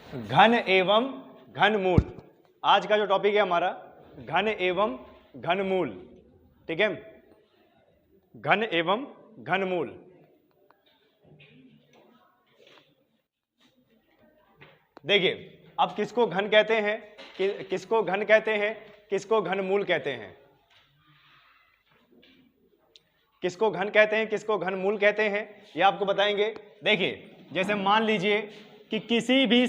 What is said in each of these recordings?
घन एवं घनमूल। आज का जो टॉपिक है हमारा घन एवं घनमूल, ठीक है। घन एवं घनमूल। देखिए, अब किसको घन कहते हैं, किसको घन कहते हैं, किसको घनमूल कहते हैं, किसको घन कहते हैं, किसको घनमूल कहते हैं, ये आपको बताएंगे। देखिए, जैसे मान लीजिए कि किसी भी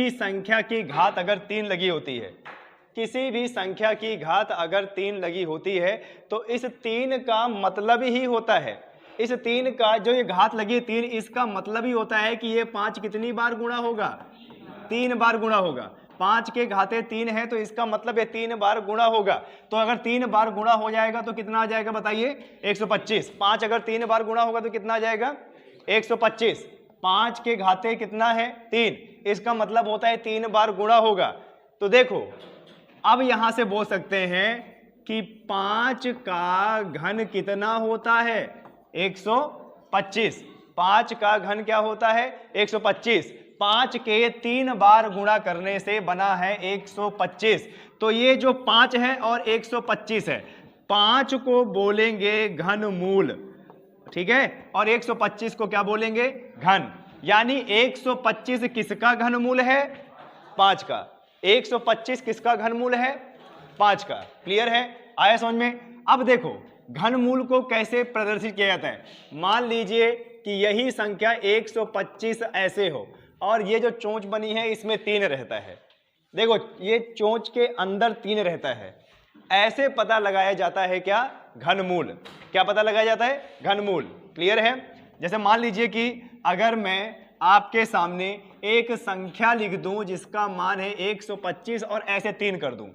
संख्या की घात अगर 3 लगी होती है, किसी भी संख्या की घात अगर 3 लगी होती है, तो इस 3 का मतलब ही होता है, इस 3 का जो ये घात लगी है 3, इसका मतलब ही होता है कि ये 5 कितनी बार गुणा होगा, 3 बार गुणा होगा। 5 के घाते 3 है तो इसका मतलब है 3 बार गुणा होगा। तो अगर 3 बार गुणा हो जाएगा तो कितना आ जाएगा बताइए, 125। 5 अगर 3 बार गुणा होगा तो कितना आ जाएगा, 125। 5 के घाते कितना है, 3, इसका मतलब होता है 3 बार गुणा होगा। तो देखो, अब यहां से बोल सकते हैं कि 5 का घन कितना होता है, 125। 5 का घन क्या होता है, 125। 5 के 3 बार गुणा करने से बना है 125। तो ये जो 5 है और 125 है, 5 को बोलेंगे घनमूल, ठीक है, और 125 को क्या बोलेंगे, घन। यानी 125 किसका घनमूल है, 5 का। 125 किसका घनमूल है, 5 का। क्लियर है, आया समझ में। अब देखो, घनमूल को कैसे प्रदर्शित किया जाता है। मान लीजिए कि यही संख्या 125 ऐसे हो और ये जो चोंच बनी है इसमें 3 रहता है। देखो, ये चोंच के अंदर 3 रहता है, ऐसे पता लगाया जाता है क्या, घनमूल। क्या पता लगाया जाता है, घनमूल। क्लियर है। जैसे मान लीजिए कि अगर मैं आपके सामने एक संख्या लिख दूं जिसका मान है 125 और ऐसे 3 कर दूं,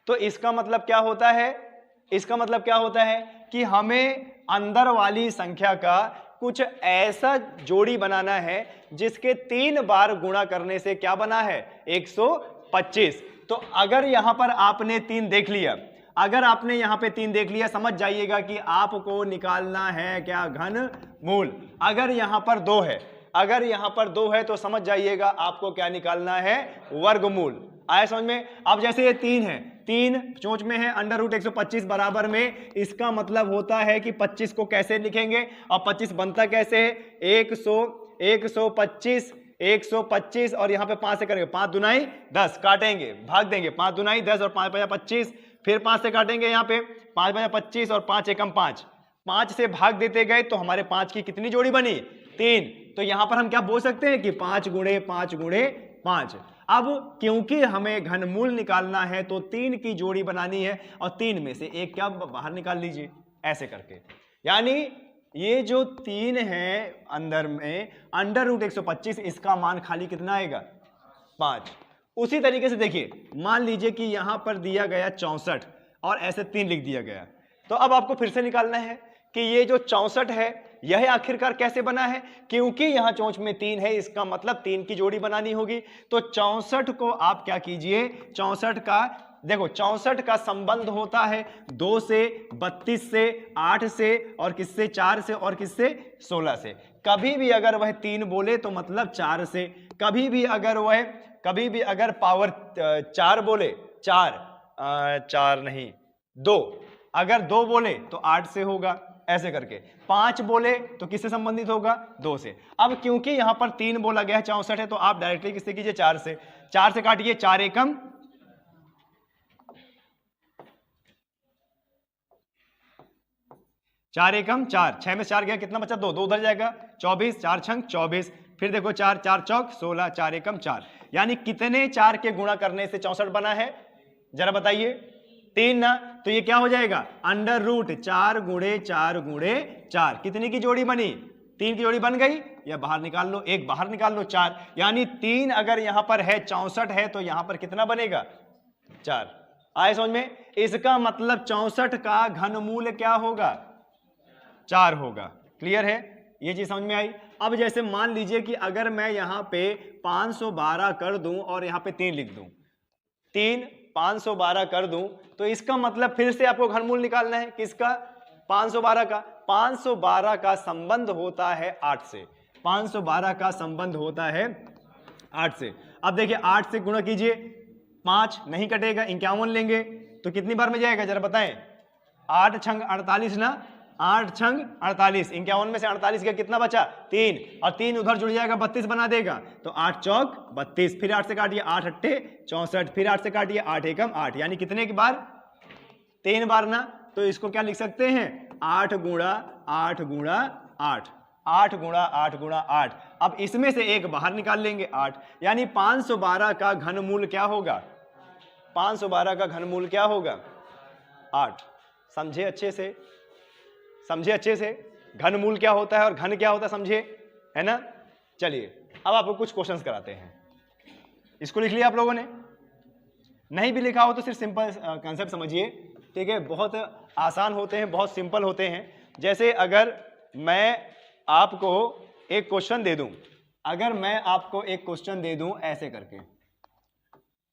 तो इसका मतलब क्या होता है, इसका मतलब क्या होता है कि हमें अंदर वाली संख्या का कुछ ऐसा जोड़ी बनाना है जिसके 3 बार गुणा करने से क्या बना है, 125। तो अगर यहां पर आपने 3 देख लिया, अगर आपने यहां पे 3 देख लिया, समझ जाइएगा कि आपको निकालना है क्या, घनमूल। अगर यहां पर 2 है, अगर यहां पर 2 है तो समझ जाइएगा आपको क्या निकालना है, वर्गमूल। आया समझ में। अब जैसे ये 3 है, 3 चोंच में है, अंडर रूट 125 बराबर में, इसका मतलब होता है कि 25 को कैसे लिखेंगे, और 25 बनता कैसे है, 125 125 और यहां पे 5 से करेंगे, 5 दुनाई 10, काटेंगे, भाग देंगे, 5 दुनाई 10 और 5 बजा 25, फिर 5 से काटेंगे, यहाँ पे 5 बजा 25 और 5 एकम 5, 5 से भाग देते गए तो हमारे 5 की कितनी जोड़ी बनी, 3। तो यहां पर हम क्या बोल सकते हैं कि 5 गुणे 5 गुणे 5। अब क्योंकि हमें घनमूल निकालना है तो 3 की जोड़ी बनानी है और 3 में से एक क्या बाहर निकाल लीजिए, ऐसे करके। यानी ये जो 3 है अंदर में, अंडर रूट 125, इसका मान खाली कितना आएगा, 5। उसी तरीके से देखिए, मान लीजिए कि यहां पर दिया गया 64 और ऐसे 3 लिख दिया गया, तो अब आपको फिर से निकालना है कि ये जो 64 है यह आखिरकार कैसे बना है, क्योंकि यहां चोंच में 3 है, इसका मतलब 3 की जोड़ी बनानी होगी। तो 64 को आप क्या कीजिए, 64 का देखो, 64 का संबंध होता है 2 से, 32 से, 8 से, और किससे, 4 से, और किससे, 16 से। कभी भी अगर वह 3 बोले तो मतलब 4 से, कभी भी अगर पावर 4 बोले, 4 नहीं 2, अगर 2 बोले तो 8 से होगा, ऐसे करके। 5 बोले तो किससे संबंधित होगा, 2 से। अब क्योंकि यहां पर 3 बोला गया है, 64 है, तो आप डायरेक्टली किससे कीजिए, 4 से। 4 से काटिए, 4 एकम 4 एकम 4, 6 में 4 गया, कितना बचा, 2, 2 उधर जाएगा, 24, 4 छंग 24, फिर देखो 4, 4 चौक 16, 4 एकम 4। यानी कितने 4 के गुणा करने से 64 बना है, जरा बताइए, 3 ना। तो ये क्या हो जाएगा, अंडर रूट 4 गुणे 4 गुणे 4, कितनी की जोड़ी बनी, 3 की जोड़ी बन गई, या बाहर निकाल लो, एक बाहर निकाल लो, 4। यानी 3 अगर यहां पर है, 64 है, तो यहां पर कितना बनेगा, 4। आए समझ में। इसका मतलब 64 का घनमूल क्या होगा, 4 होगा। क्लियर है, ये चीज समझ में आई। अब जैसे मान लीजिए कि अगर मैं यहां पे 512 कर दूं और यहां पे 3 लिख दूं, 3 512 कर दूं, तो इसका मतलब फिर से आपको घनमूल निकालना है, किसका, 512 का। 512 का संबंध होता है 8 से, 512 का संबंध होता है 8 से। अब देखिए 8 से गुणा कीजिए, 5 नहीं कटेगा, 51 लेंगे तो कितनी बार में जाएगा जरा बताएं। 8 छंग 48 ना, 8 छंग 48, 51 में से 48 का कितना बचा 3, और 3 उधर जुड़ जाएगा 32 बना देगा, तो 8 चौक 32, फिर 8 से काटिए 8 अट्ठे 64, फिर 8 से काटिए 8 एकम 8, यानी कितने की बार 3 बार ना। तो इसको क्या लिख सकते हैं 8 गुणा 8 गुणा 8, 8 गुणा 8 गुणा 8। अब इसमें से एक बाहर निकाल लेंगे 8, यानी 512 का घनमूल क्या होगा, 512 का घनमूल क्या होगा 8। समझे अच्छे से, समझे अच्छे से घनमूल क्या होता है और घन क्या होता है, समझे है ना। चलिए अब आपको कुछ क्वेश्चंस कराते हैं। इसको लिख लिया आप लोगों ने, नहीं भी लिखा हो तो सिर्फ सिंपल कंसेप्ट समझिए, ठीक है। बहुत आसान होते हैं, बहुत सिंपल होते हैं। जैसे अगर मैं आपको एक क्वेश्चन दे दूं, अगर मैं आपको एक क्वेश्चन दे दूं ऐसे करके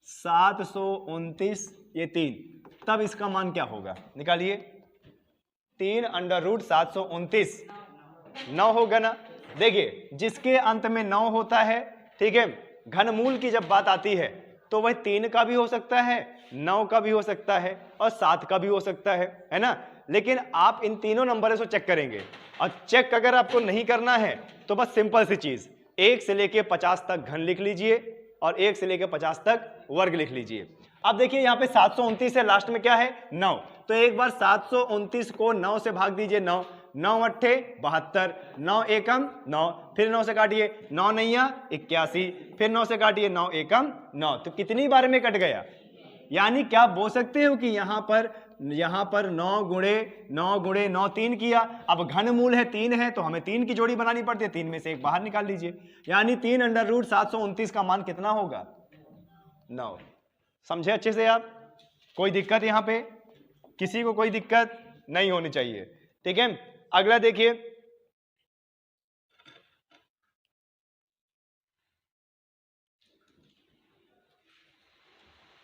729 ये 3, तब इसका मान क्या होगा, निकालिए। 3 अंडर रूट 729 9 होगा ना। देखिए जिसके अंत में 9 होता है, ठीक है, घनमूल की जब बात आती है तो वह 3 का भी हो सकता है, 9 का भी हो सकता है और 7 का भी हो सकता है ना। लेकिन आप इन तीनों नंबरों से चेक करेंगे, और चेक अगर आपको नहीं करना है तो बस सिंपल सी चीज 1 से लेके 50 तक घन लिख लीजिए और 1 से लेके 50 तक वर्ग लिख लीजिए। अब देखिए यहाँ पे 729 है, लास्ट में क्या है 9, तो एक बार 729 को 9 से भाग दीजिए, 9 9 अट्ठे 72, 9 एकम 9, फिर 9 से काटिए 9 नैया 81, फिर 9 से काटिए 9 एकम 9, तो कितनी बार में कट गया। यानी क्या बोल सकते हो कि यहाँ पर 9 गुणे 9 3 किया। अब घनमूल है 3 है तो हमें 3 की जोड़ी बनानी पड़ती है, 3 में से एक बाहर निकाल लीजिए, यानी 3 अंडर रूट 729 का मान कितना होगा 9। समझे अच्छे से आप, कोई दिक्कत यहाँ पे, किसी को कोई दिक्कत नहीं होनी चाहिए, ठीक है। अगला देखिए,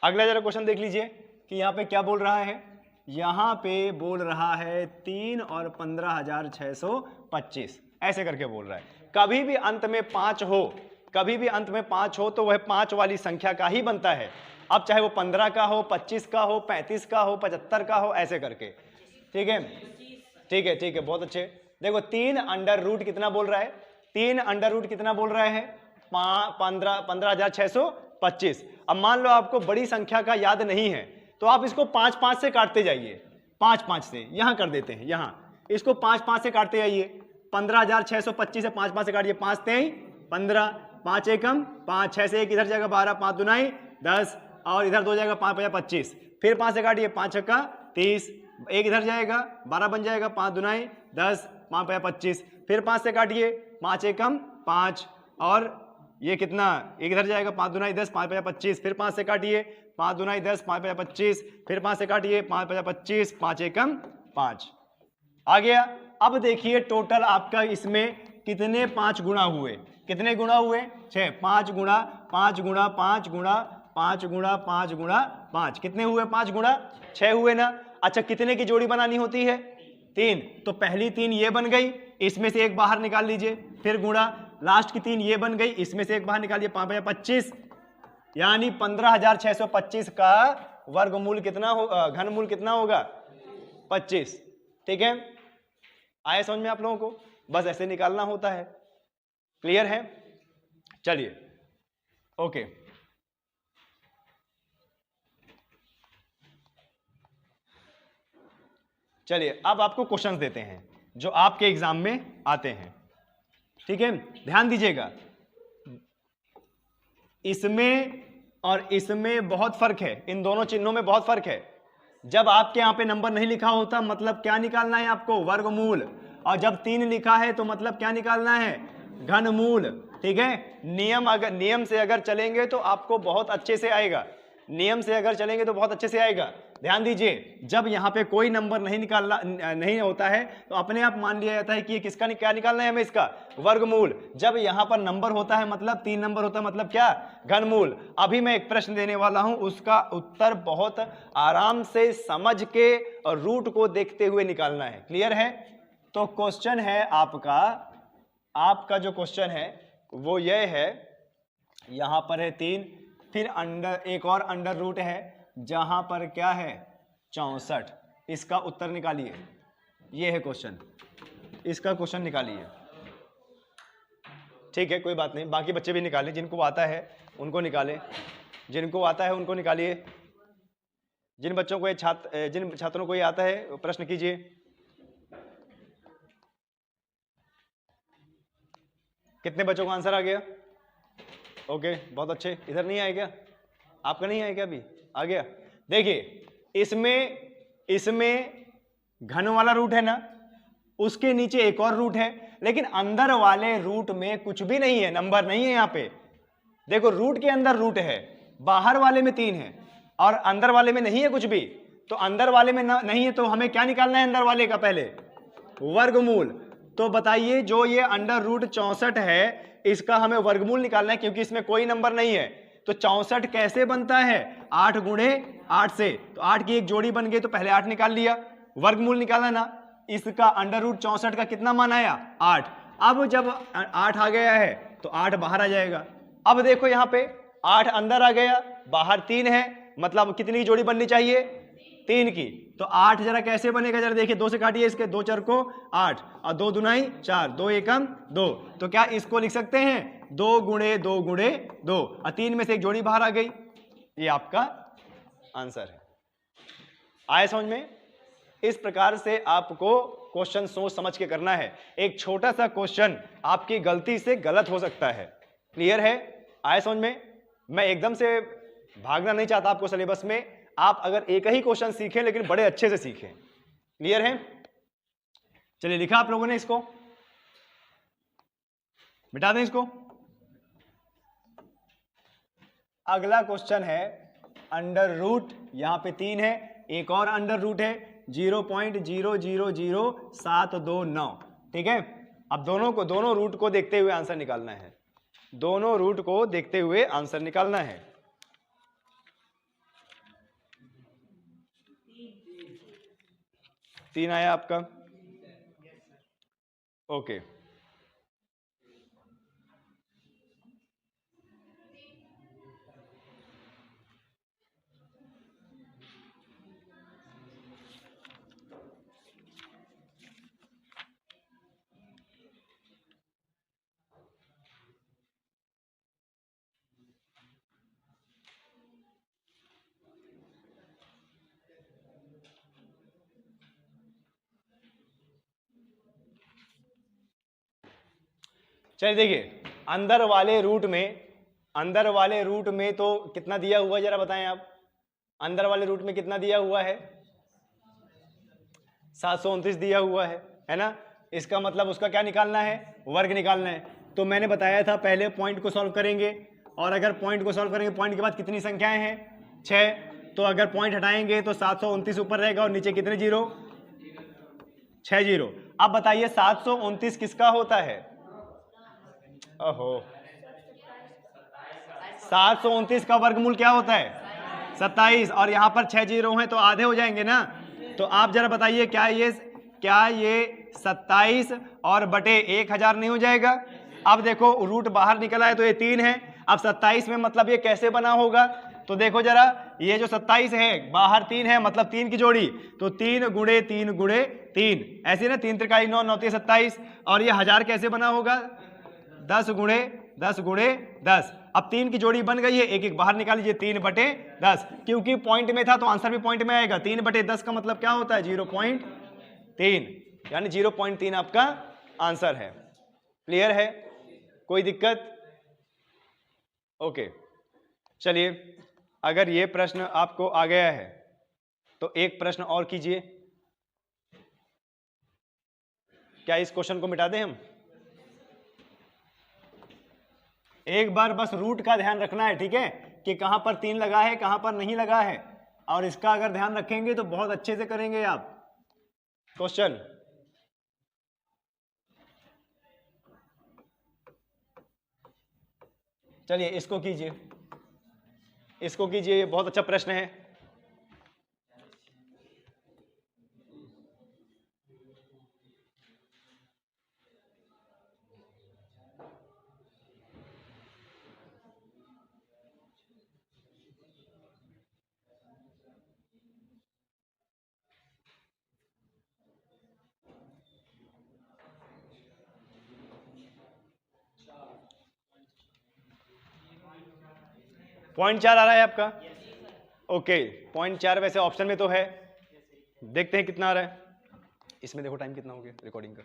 अगला जरा क्वेश्चन देख लीजिए कि यहाँ पे क्या बोल रहा है। यहाँ पे बोल रहा है 3 और 15,625 ऐसे करके बोल रहा है। कभी भी अंत में 5 हो, कभी भी अंत में 5 हो तो वह 5 वाली संख्या का ही बनता है। अब चाहे वो 15 का हो, 25 का हो, 35 का हो, 75 का हो, ऐसे करके, ठीक है, ठीक है, ठीक है, बहुत अच्छे। देखो 3 अंडर रूट कितना बोल रहा है, 3 अंडर रूट कितना बोल रहा है 15,625। अब मान लो आपको बड़ी संख्या का याद नहीं है तो आप इसको 5 5 से काटते जाइए, 5 5 से, यहां कर देते हैं, यहां इसको 5 5 से काटते जाइए। 15,625 से 5 5 से काटिए, 5 3 15, 5 एकम 5, 6 से 1 इधर जाएगा 12, 5 दुनाई 10 और इधर 2 जाएगा 5 5 25, फिर 5 से काटिए 5 छक्का 30, 1 इधर जाएगा 12 बन जाएगा, 5 दुनाई 10, 5 5 25, फिर 5 से काटिए 5 एकम 5 और ये कितना 1 इधर जाएगा 5 दुनाई 10, 5 5 25, फिर 5 से काटिए 5 दुनाई 10, 5 5 25, फिर 5 से काटिए 5 5 25, 5 एकम 5 आ गया। अब देखिए टोटल आपका इसमें कितने 5 गुणा हुए, कितने गुणा हुए 6, 5 गुणा 5 गुणा 5 गुणा 5 गुणा 5 गुणा 5, कितने हुए 5 गुणा 6 हुए ना। अच्छा कितने की जोड़ी बनानी होती है 3, तो पहली 3 ये बन गई, इसमें से एक बाहर निकाल लीजिए, फिर गुणा लास्ट की 3 ये बन गई, इसमें से एक बाहर निकालिए 5 5 25, यानी 15,625 का वर्गमूल कितना हो, घनमूल कितना होगा 25, ठीक है। आया समझ में आप लोगों को, बस ऐसे निकालना होता है, क्लियर है। चलिए ओके, चलिए अब आपको क्वेश्चंस देते हैं जो आपके एग्जाम में आते हैं, ठीक है। ध्यान दीजिएगा, इसमें और इसमें बहुत फर्क है, इन दोनों चिन्हों में बहुत फर्क है। जब आपके यहाँ पे नंबर नहीं लिखा होता मतलब क्या निकालना है आपको वर्गमूल, और जब 3 लिखा है तो मतलब क्या निकालना है घनमूल, ठीक है। नियम से अगर चलेंगे तो आपको बहुत अच्छे से आएगा, नियम से अगर चलेंगे तो बहुत अच्छे से आएगा। ध्यान दीजिए, जब यहाँ पे कोई नंबर नहीं होता है तो अपने आप मान लिया जाता है कि ये किसका क्या निकालना है हमें, इसका वर्गमूल। जब यहाँ पर नंबर होता है मतलब 3 नंबर होता है मतलब क्या घनमूल। अभी मैं एक प्रश्न देने वाला हूं, उसका उत्तर बहुत आराम से समझ के और रूट को देखते हुए निकालना है, क्लियर है। तो क्वेश्चन है आपका जो क्वेश्चन है वो ये है यहाँ पर है 3, फिर अंडर एक और अंडर रूट है जहाँ पर क्या है 64। इसका उत्तर निकालिए, ये है क्वेश्चन, इसका क्वेश्चन निकालिए। ठीक है, कोई बात नहीं, बाकी बच्चे भी निकालें, जिनको आता है उनको निकालें, जिनको आता है उनको निकालिए। जिन बच्चों को जिन छात्रों को ये आता है प्रश्न कीजिए। कितने बच्चों का आंसर आ गया? ओके, बहुत अच्छे। इधर नहीं आया क्या? आपका नहीं आया क्या? अभी आ गया। देखिए, इसमें घन वाला रूट है ना, उसके नीचे एक और रूट है, लेकिन अंदर वाले रूट में कुछ भी नहीं है, नंबर नहीं है यहाँ पे। देखो, रूट के अंदर रूट है, बाहर वाले में 3 है और अंदर वाले में नहीं है कुछ भी। तो अंदर वाले में नहीं है तो हमें क्या निकालना है? अंदर वाले का पहले वर्गमूल। तो बताइए, जो ये अंडर रूट 64 है, इसका हमें वर्गमूल निकालना है, क्योंकि इसमें कोई नंबर नहीं है। तो 64 कैसे बनता है? 8 गुणे 8 से। तो 8 की एक जोड़ी बन गई, तो पहले 8 निकाल लिया, वर्गमूल निकाला ना। इसका अंडर रूट 64 का कितना मान आया? 8। अब जब 8 आ गया है तो 8 बाहर आ जाएगा। अब देखो यहाँ पे 8 अंदर आ गया, बाहर 3 है, मतलब कितनी की जोड़ी बननी चाहिए? 3 की। तो 8 जरा कैसे बनेगा? जरा देखिए, 2 से काटिए इसके, 2 4 को 8 और 2 दुनाई 4, 2 एकम 2। तो क्या इसको लिख सकते हैं? 2 गुणे 2 गुणे 2 और 3 में से एक जोड़ी बाहर आ गई। ये आपका आंसर है। आए समझ में? इस प्रकार से आपको क्वेश्चन सोच समझ के करना है। एक छोटा सा क्वेश्चन आपकी गलती से गलत हो सकता है। क्लियर है? आए समझ में? मैं एकदम से भागना नहीं चाहता आपको सिलेबस में। आप अगर एक ही क्वेश्चन सीखें लेकिन बड़े अच्छे से सीखें। क्लियर है? चलिए, लिखा आप लोगों ने? इसको मिटा दें इसको। अगला क्वेश्चन है अंडर रूट, यहां पे 3 है, एक और अंडर रूट है 0.000729। ठीक है, अब दोनों रूट को देखते हुए आंसर निकालना है। दोनों रूट को देखते हुए आंसर निकालना है। तीन आया आपका? ओके, चलिए देखिए, अंदर वाले रूट में तो कितना दिया हुआ है जरा बताएं आप। अंदर वाले रूट में कितना दिया हुआ है? 729 दिया हुआ है ना। इसका मतलब उसका क्या निकालना है? वर्ग निकालना है। तो मैंने बताया था पहले पॉइंट को सॉल्व करेंगे, और अगर पॉइंट को सॉल्व करेंगे, पॉइंट के बाद कितनी संख्याएं हैं? 6। तो अगर पॉइंट हटाएंगे तो 729 ऊपर रहेगा और नीचे कितने जीरो? 6 जीरो। अब बताइए 729 किसका होता है? ओहो, 729 का वर्गमूल क्या होता है? 27। और यहां पर 6 जीरो हैं तो आधे हो जाएंगे ना। तो आप जरा बताइए, क्या ये 27 और बटे 1000 नहीं हो जाएगा? अब देखो, रूट बाहर निकला है तो ये 3 है। अब 27 में मतलब ये कैसे बना होगा? तो देखो जरा, ये जो 27 है, बाहर 3 है, मतलब 3 की जोड़ी, तो 3 गुणे 3 गुणे 3, ऐसे ना, 3 त्रिकाई 9, 9 27। और ये 1000 कैसे बना होगा? 10 गुणे 10 गुणे 10। अब 3 की जोड़ी बन गई है, एक एक बाहर निकाल लीजिए, 3 बटे 10। क्योंकि पॉइंट में था तो आंसर भी पॉइंट में आएगा। 3 बटे 10 का मतलब क्या होता है? 0.3, यानी 0.3 आपका आंसर है। क्लियर है? कोई दिक्कत? ओके, चलिए, अगर ये प्रश्न आपको आ गया है तो एक प्रश्न और कीजिए। क्या इस क्वेश्चन को मिटा दें हम? एक बार बस रूट का ध्यान रखना है, ठीक है, कि कहां पर 3 लगा है, कहां पर नहीं लगा है, और इसका अगर ध्यान रखेंगे तो बहुत अच्छे से करेंगे आप क्वेश्चन। चलिए, इसको कीजिए, ये बहुत अच्छा प्रश्न है। 0.4 आ रहा है आपका? ओके, 0.4 वैसे ऑप्शन में तो है, देखते हैं कितना आ रहा है इसमें। देखो टाइम कितना हो गया रिकॉर्डिंग का।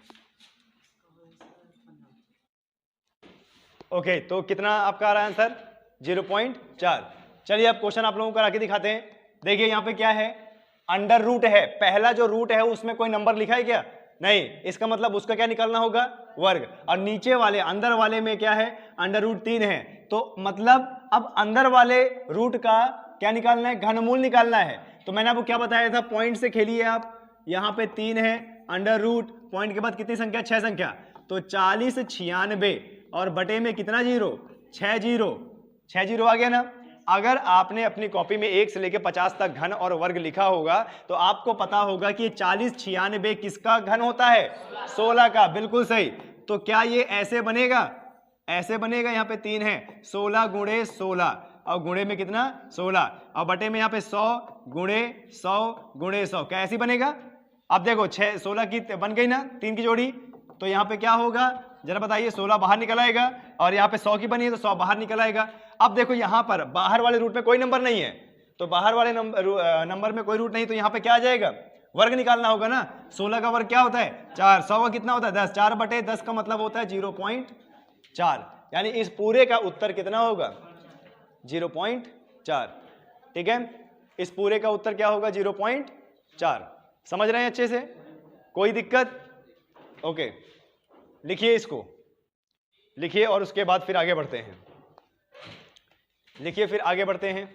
ओके, तो कितना आपका आ रहा है आंसर? 0.4। चलिए अब क्वेश्चन आप लोगों को करा के दिखाते हैं। देखिए यहाँ पे क्या है, अंडर रूट है, पहला जो रूट है उसमें कोई नंबर लिखा है क्या? नहीं, इसका मतलब उसका क्या निकालना होगा? वर्ग। और नीचे वाले अंदर वाले में क्या है? अंडर रूट 3 है, तो मतलब अब अंदर वाले रूट का क्या निकालना है? घनमूल निकालना है। तो मैंने आपको क्या बताया था, पॉइंट से खेलिए आप। यहाँ पे 3 है, अंडर रूट पॉइंट के बाद कितनी संख्या? 6 संख्या, तो 40 96 और बटे में कितना जीरो? 6 जीरो, 6 जीरो आ गया ना। अगर आपने अपनी कॉपी में 1 से लेकर 50 तक घन और वर्ग लिखा होगा तो आपको पता होगा कि 40 96 किसका घन होता है? 16 का। बिल्कुल सही। तो क्या ये ऐसे बनेगा? ऐसे बनेगा। यहाँ पे 3 है, 16 गुणे 16 और गुणे में कितना? 16 और बटे में यहाँ पे 100 गुणे 100 गुणे 100। क्या ऐसी बनेगा? अब देखो 6 16 की बन गई ना 3 की जोड़ी, तो यहाँ पे क्या होगा जरा बताइए? 16 बाहर निकल आएगा और यहाँ पे 100 की बनी है तो 100 बाहर निकल आएगा। अब देखो यहाँ पर बाहर वाले रूट में कोई नंबर नहीं है, तो बाहर वाले नंबर में कोई रूट नहीं, तो यहाँ पे क्या आ जाएगा? वर्ग निकालना होगा ना। 16 का वर्ग क्या होता है? 4। 100 का कितना होता है? 10। 4 बटे 10 का मतलब होता है 0.4, यानी इस पूरे का उत्तर कितना होगा? 0.4। ठीक है, इस पूरे का उत्तर क्या होगा? 0.4। समझ रहे हैं अच्छे से? कोई दिक्कत? ओके, लिखिए इसको, लिखिए और उसके बाद फिर आगे बढ़ते हैं। लिखिए फिर आगे बढ़ते हैं।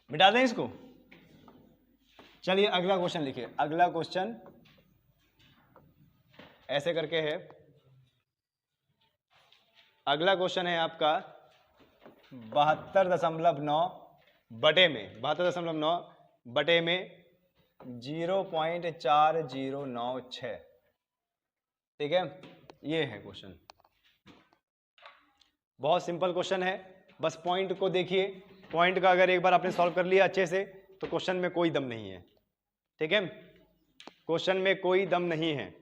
मिटा दें इसको। चलिए अगला क्वेश्चन लिखिए। अगला क्वेश्चन ऐसे करके है। अगला क्वेश्चन है आपका 72.9 बटे में 72.9 बटे में 0.4096। ठीक है, ये है क्वेश्चन। बहुत सिंपल क्वेश्चन है, बस पॉइंट को देखिए। पॉइंट का अगर एक बार आपने सॉल्व कर लिया अच्छे से तो क्वेश्चन में कोई दम नहीं है। ठीक है, क्वेश्चन में कोई दम नहीं है।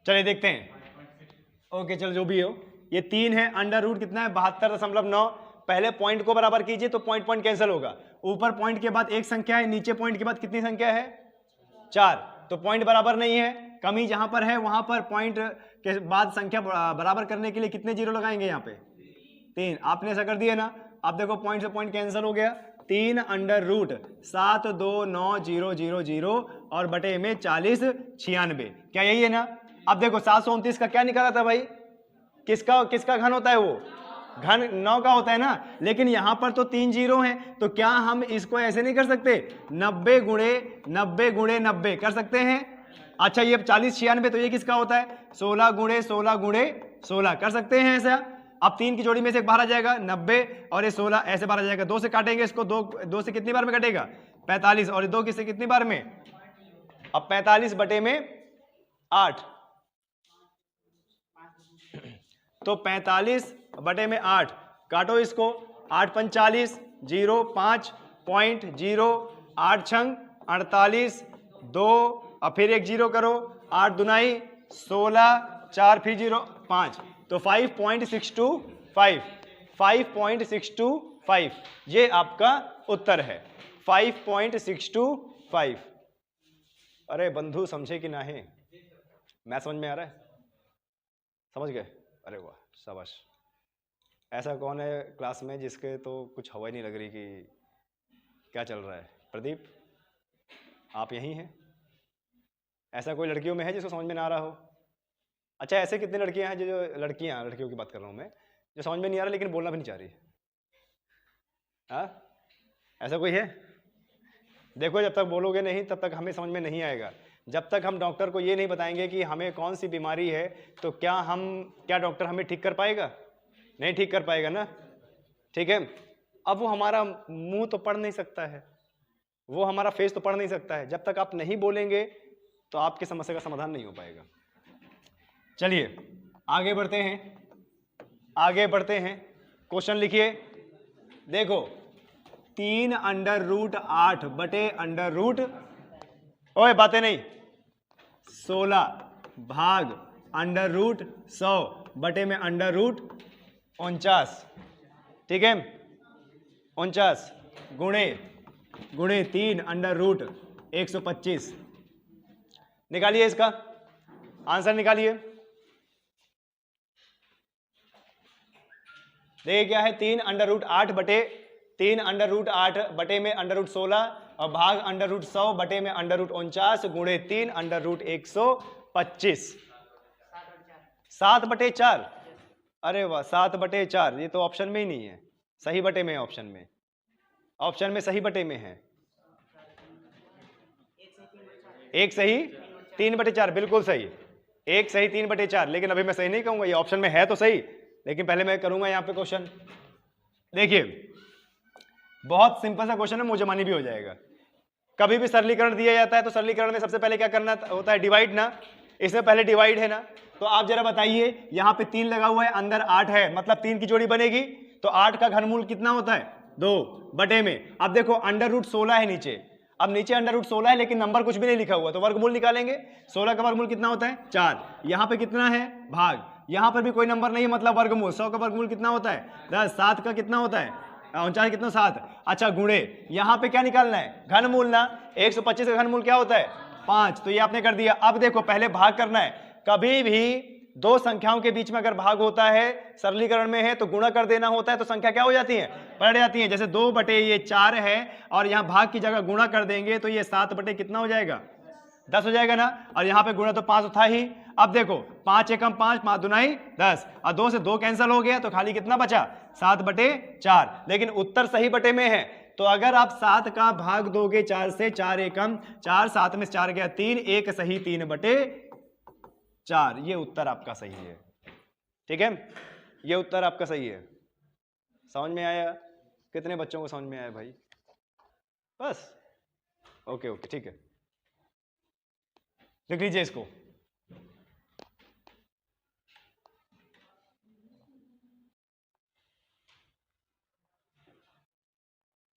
चलिए देखते हैं। ओके चलो जो भी हो, ये 3 है, अंडर रूट कितना है? 72.9। पहले पॉइंट को बराबर कीजिए तो पॉइंट पॉइंट कैंसिल होगा। ऊपर पॉइंट के बाद एक संख्या है, नीचे पॉइंट के बाद कितनी संख्या है? 4। तो पॉइंट बराबर नहीं है, कमी जहां पर है वहां पर पॉइंट के बाद संख्या बराबर करने के लिए कितने जीरो लगाएंगे? यहाँ पे 3। आपने ऐसा कर दिया ना। अब देखो पॉइंट से पॉइंट कैंसिल हो गया। 3 अंडर रूट 729,000 और बटे में 40 96। क्या यही है ना? अब देखो 729 का क्या निकाला था भाई? किसका किसका घन होता है? वो घन 9 का होता है ना। लेकिन यहां पर तो 3 जीरो हैं, तो क्या हम इसको ऐसे नहीं कर सकते? 90 गुणे 90 गुणे 90 कर सकते हैं। अच्छा ये 40 96, तो ये किसका होता है? 16 गुणे 16 गुणे 16 कर सकते हैं ऐसा। अब 3 की जोड़ी में से एक बाहर आ जाएगा 90 और ये 16 ऐसे बाहर आ जाएगा। 2 से काटेंगे इसको, 2 से कितनी बार में कटेगा? 45 और 2 किससे कितनी बार में? अब 45 बटे में 8, तो 45 बटे में 8 काटो इसको। 8 पंच 40, 0 5.0 8 छंग 48 2 और फिर एक जीरो करो। 8 दुनाई 16 4 फिर 0 5, तो 5.625 5.625 ये आपका उत्तर है। 5.625। अरे बंधु समझे कि नहीं? मैं समझ में आ रहा है? समझ गए? अरे वाह शाबाश। ऐसा कौन है क्लास में जिसके तो कुछ हवा ही नहीं लग रही कि क्या चल रहा है? प्रदीप आप यहीं हैं? ऐसा कोई लड़कियों में है जिसको समझ में ना आ रहा हो? अच्छा, ऐसे कितने लड़कियां हैं जो लड़कियों की बात कर रहा हूँ मैं, जो समझ में नहीं आ रहा लेकिन बोलना भी नहीं चाह रही? हाँ, ऐसा कोई है? देखो, जब तक बोलोगे नहीं तब तक हमें समझ में नहीं आएगा। जब तक हम डॉक्टर को ये नहीं बताएंगे कि हमें कौन सी बीमारी है, तो क्या डॉक्टर हमें ठीक कर पाएगा? नहीं ठीक कर पाएगा ना, ठीक है। अब वो हमारा मुंह तो पढ़ नहीं सकता है, वो हमारा फेस तो पढ़ नहीं सकता है। जब तक आप नहीं बोलेंगे तो आपकी समस्या का समाधान नहीं हो पाएगा। चलिए आगे बढ़ते हैं, क्वेश्चन लिखिए। देखो, 3√8 बटे अंडर ओए बातें नहीं, 16 भाग √100 बटे में √49, ठीक है। 49 गुणे 3√125। निकालिए इसका आंसर, निकालिए। देखिए क्या है, 3√8 बटे में √16 और भाग √100 बटे में √49 गुणे 3√125। 7/4। अरे वाह, 7/4। ये तो ऑप्शन में ही नहीं है, सही बटे में है। ऑप्शन में सही बटे में है। 1 सही 3/4, बिल्कुल सही। 1 सही 3/4, लेकिन अभी मैं सही नहीं कहूंगा, ये ऑप्शन में है तो सही, लेकिन पहले मैं करूंगा यहाँ पे क्वेश्चन। देखिए, बहुत सिंपल सा क्वेश्चन है, मुझमानी भी हो जाएगा। कभी भी सरलीकरण दिया जाता है तो सरलीकरण में सबसे पहले क्या करना होता है? डिवाइड ना। इसमें पहले डिवाइड है ना, तो आप जरा बताइए, यहाँ पे 3 लगा हुआ है, अंदर 8 है, मतलब 3 की जोड़ी बनेगी, तो 8 का घनमूल कितना होता है? 2 बटे में। अब देखो √16 है नीचे, अब नीचे √16 है लेकिन नंबर कुछ भी नहीं लिखा हुआ, तो वर्गमूल निकालेंगे। 16 का वर्गमूल कितना होता है? 4। यहाँ पे कितना है? भाग। यहाँ पर भी कोई नंबर नहीं है, मतलब वर्गमूल। 100 का वर्गमूल कितना होता है? 10। 7 का कितना होता है? 49 कितना? 7। अच्छा, गुणे यहाँ पे क्या निकालना है? घनमूल ना। 125 का घनमूल क्या होता है? 5। तो ये आपने कर दिया। अब देखो, पहले भाग करना है। कभी भी दो संख्याओं के बीच में अगर भाग होता है, सरलीकरण में है, तो गुणा कर देना होता है, तो संख्या क्या हो जाती है? पलट जाती है। जैसे 2/4 है और यहाँ भाग की जगह गुणा कर देंगे तो ये 7 कितना हो जाएगा? 10 हो जाएगा ना। और यहाँ पे गुणा तो 5 था ही। अब देखो, 5 एकम 5, 5 दूनाई 10, और 2 से 2 कैंसिल हो गया, तो खाली कितना बचा? 7/4। लेकिन उत्तर सही बटे में है, तो अगर आप 7 का भाग दोगे 4 से, 4 एकम 4, 7 में से 4 गया 3, 1 सही 3/4। ये उत्तर आपका सही है, ठीक है। ये उत्तर आपका सही है। समझ में आया? कितने बच्चों को समझ में आया भाई? बस, ओके ओके, ठीक है। लिख लीजिए इसको।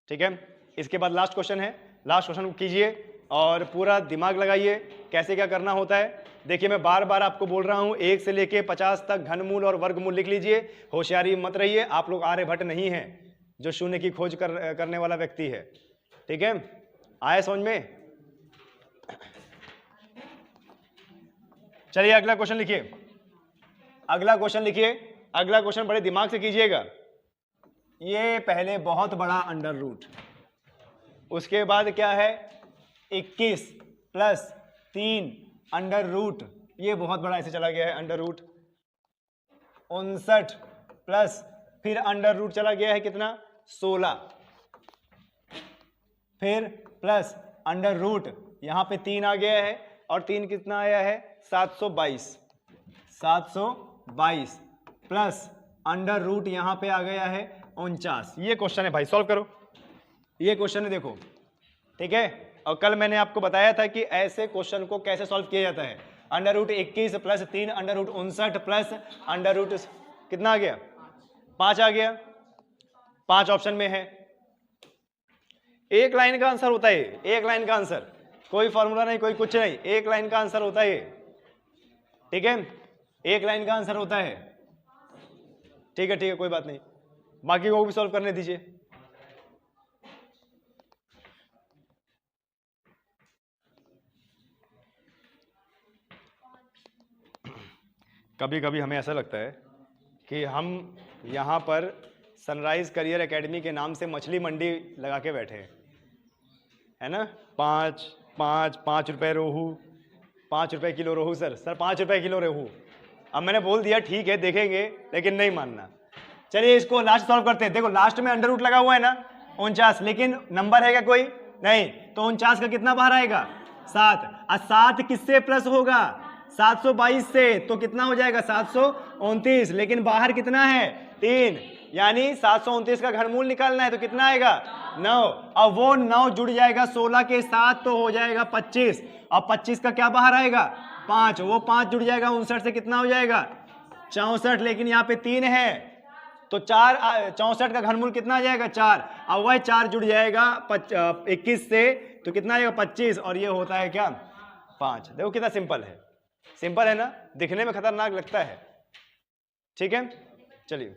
ठीक है, इसके बाद लास्ट क्वेश्चन है। लास्ट क्वेश्चन कीजिए और पूरा दिमाग लगाइए कैसे क्या करना होता है। देखिए, मैं बार बार आपको बोल रहा हूं, 1 से लेके 50 तक घनमूल और वर्गमूल लिख लीजिए। होशियारी मत रहिए, आप लोग आर्यभट्ट नहीं हैं जो शून्य की खोज करने वाला व्यक्ति है, ठीक है। आए समझ में? चलिए अगला क्वेश्चन लिखिए। अगला क्वेश्चन बड़े दिमाग से कीजिएगा। ये पहले बहुत बड़ा अंडर रूट, उसके बाद क्या है? 21 + 3 अंडर रूट, ये बहुत बड़ा ऐसे चला गया है अंडर रूट। 59 प्लस फिर अंडर रूट चला गया है कितना? 16, फिर प्लस अंडर रूट, यहाँ पे 3 आ गया है, और 3 कितना आया है? 722 प्लस अंडर रूट यहाँ पे आ गया है 49। ये क्वेश्चन है भाई, सॉल्व करो। ये क्वेश्चन है, देखो, ठीक है। और कल मैंने आपको बताया था कि ऐसे क्वेश्चन को कैसे सॉल्व किया जाता है। Under root 21 plus 3 under root 59 plus under root कितना आ गया? 5 आ गया। 5 ऑप्शन में है। एक लाइन का आंसर होता है, एक लाइन का आंसर, कोई फॉर्मूला नहीं, कोई कुछ नहीं, एक लाइन का आंसर होता है, ठीक है। एक लाइन का आंसर होता है, ठीक है, ठीक है, कोई बात नहीं। बाकी को भी सॉल्व करने दीजिए। कभी कभी हमें ऐसा लगता है कि हम यहाँ पर सनराइज करियर एकेडमी के नाम से मछली मंडी लगा के बैठे हैं, है ना। 5 रुपए रोहू, ₹5 किलो रोहू सर, सर ₹5 किलो रोहू। अब मैंने बोल दिया ठीक है देखेंगे, लेकिन नहीं मानना। चलिए इसको लास्ट सॉल्व करते हैं। देखो लास्ट में अंडर रूट लगा हुआ है ना 49, लेकिन नंबर है क्या कोई नहीं, तो 49 का कितना बाहर आएगा 7, और 7 किससे प्लस होगा 722 से, तो कितना हो जाएगा 729, लेकिन बाहर कितना है 3, यानी 729 का घनमूल निकालना है, तो कितना आएगा 9, और वो 9 जुड़ जाएगा 16 के साथ तो हो जाएगा 25, और 25 का क्या बाहर आएगा 5, वो 5 जुड़ जाएगा 59 से, कितना हो जाएगा 64, लेकिन यहाँ पे 3 है तो 4 64 का घनमूल कितना आ जाएगा 4, और वह 4 जुड़ जाएगा 21 से, तो कितना आएगा 25, और ये होता है क्या 5। देखो कितना सिंपल है, सिंपल है ना, दिखने में खतरनाक लगता है। ठीक है चलिए।